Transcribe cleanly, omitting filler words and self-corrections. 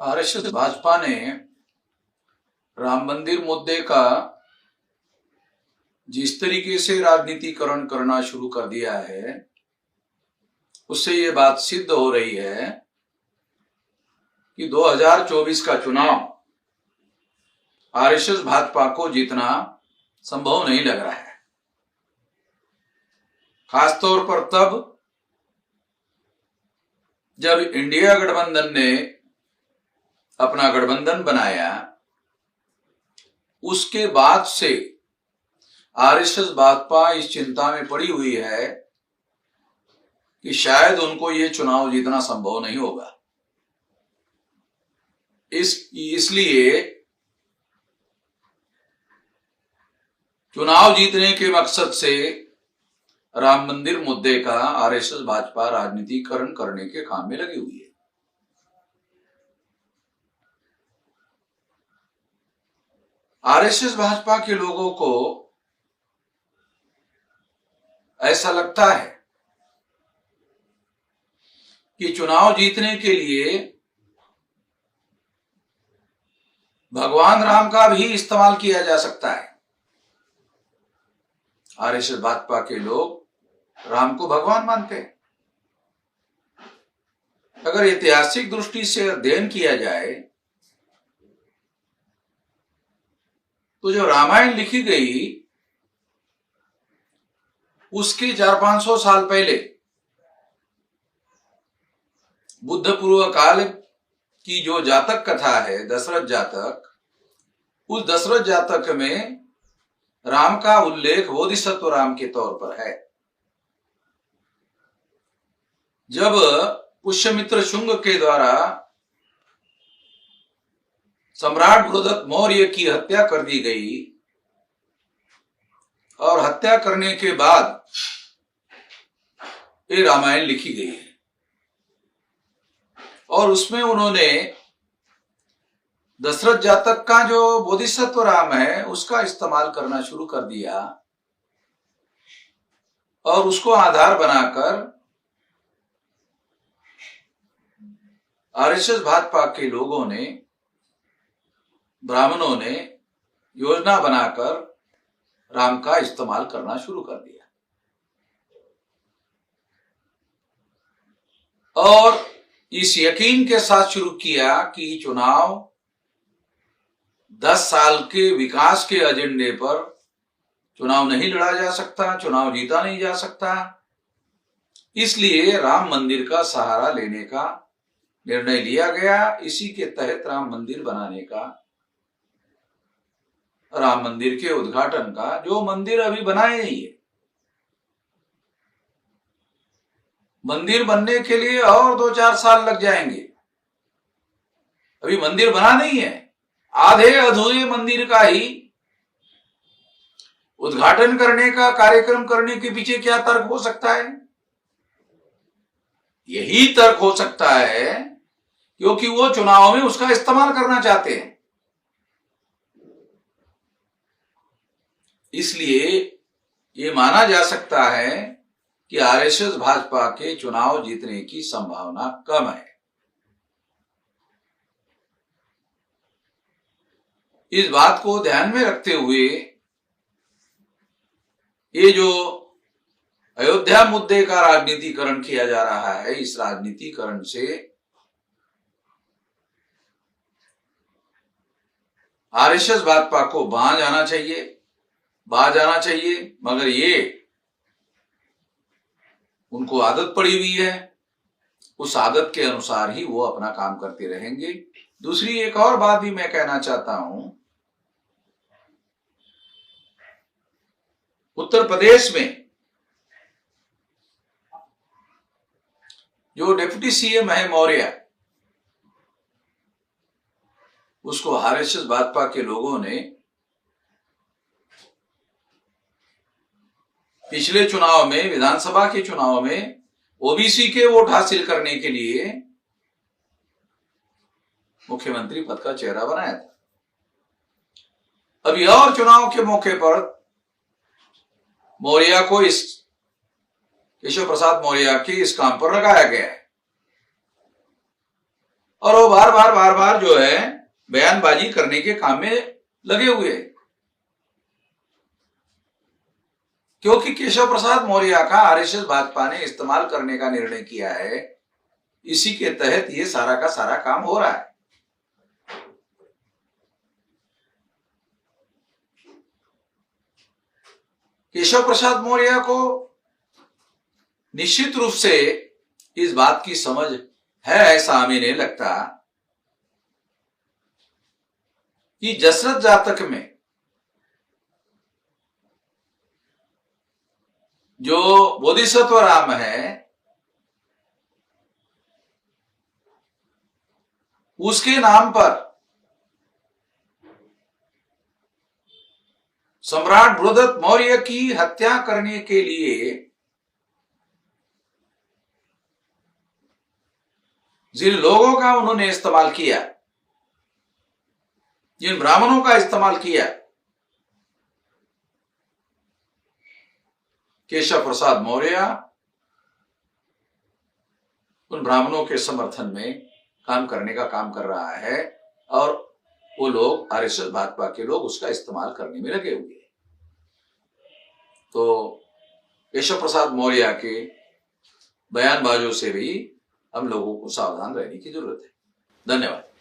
RSS Bhajpa ने राम मंदिर मुद्दे का जिस तरीके से राजनीतिकरण करना शुरू कर दिया है, उससे ये बात सिद्ध हो रही है कि 2024 का चुनाव आरएसएस भाजपा को जीतना संभव नहीं लग रहा है। खासतौर पर तब जब इंडिया गठबंधन ने अपना गठबंधन बनाया, उसके बाद से आरएसएस भाजपा इस चिंता में पड़ी हुई है कि शायद उनको ये चुनाव जीतना संभव नहीं होगा। इसलिए चुनाव जीतने के मकसद से राम मंदिर मुद्दे का आरएसएस भाजपा राजनीतिकरण करने के काम में लगी हुई है। आरएसएस भाजपा के लोगों को ऐसा लगता है कि चुनाव जीतने के लिए भगवान राम का भी इस्तेमाल किया जा सकता है। आरएसएस भाजपा के लोग राम को भगवान मानते हैं। अगर ऐतिहासिक दृष्टि से अध्ययन किया जाए तो जो रामायण लिखी गई उसके 400-500 साल पहले बुद्ध पूर्व काल की जो जातक कथा है, दशरथ जातक, उस दशरथ जातक में राम का उल्लेख बोधिसत्व राम के तौर पर है। जब पुष्यमित्र शुंग के द्वारा सम्राट बृहदत्त मौर्य की हत्या कर दी गई और हत्या करने के बाद ये रामायण लिखी गई है और उसमें उन्होंने दशरथ जातक का जो बोधिसत्व राम है उसका इस्तेमाल करना शुरू कर दिया और उसको आधार बनाकर आरएसएस भाजपा के लोगों ने, ब्राह्मणों ने योजना बनाकर राम का इस्तेमाल करना शुरू कर दिया और इस यकीन के साथ शुरू किया कि चुनाव 10 साल के विकास के एजेंडे पर चुनाव नहीं लड़ा जा सकता, चुनाव जीता नहीं जा सकता। इसलिए राम मंदिर का सहारा लेने का निर्णय लिया गया। इसी के तहत राम मंदिर बनाने का, राम मंदिर के उद्घाटन का, जो मंदिर अभी बनाए नहीं है, मंदिर बनने के लिए और 2-4 साल लग जाएंगे। अभी मंदिर बना नहीं है, आधे अधूरे मंदिर का ही उद्घाटन करने का कार्यक्रम करने के पीछे क्या तर्क हो सकता है? यही तर्क हो सकता है क्योंकि वो चुनाव में उसका इस्तेमाल करना चाहते हैं। इसलिए ये माना जा सकता है कि आरएसएस भाजपा के चुनाव जीतने की संभावना कम है। इस बात को ध्यान में रखते हुए ये जो अयोध्या मुद्दे का राजनीतिकरण किया जा रहा है, इस राजनीतिकरण से आरएसएस भाजपा को बाज आना चाहिए, मगर ये उनको आदत पड़ी हुई है, उस आदत के अनुसार ही वो अपना काम करते रहेंगे। दूसरी एक और बात भी मैं कहना चाहता हूं, उत्तर प्रदेश में जो डिप्टी सीएम है मौर्य, उसको आरएसएस भाजपा के लोगों ने पिछले चुनाव में, विधानसभा के चुनाव में ओबीसी के वोट हासिल करने के लिए मुख्यमंत्री पद का चेहरा बनाया था। अभी और चुनाव के मौके पर मौर्य को, इस केशव प्रसाद मौर्य के इस काम पर लगाया गया है और वो बार बार जो है बयानबाजी करने के काम में लगे हुए हैं। क्योंकि केशव प्रसाद मौर्य का आरएसएस भाजपा ने इस्तेमाल करने का निर्णय किया है, इसी के तहत ये सारा का सारा काम हो रहा है। केशव प्रसाद मौर्य को निश्चित रूप से इस बात की समझ है, ऐसा हमें नहीं लगता कि दशरथ जातक में जो बोधिसत्व राम है उसके नाम पर सम्राट बृहदत्त मौर्य की हत्या करने के लिए जिन लोगों का उन्होंने इस्तेमाल किया, जिन ब्राह्मणों का इस्तेमाल किया, केशव प्रसाद मौर्य उन ब्राह्मणों के समर्थन में काम करने का काम कर रहा है और वो लोग आरएसएस भाजपा के लोग उसका इस्तेमाल करने में लगे हुए हैं। तो केशव प्रसाद मौर्य के बयानबाजों से भी हम लोगों को सावधान रहने की जरूरत है। धन्यवाद।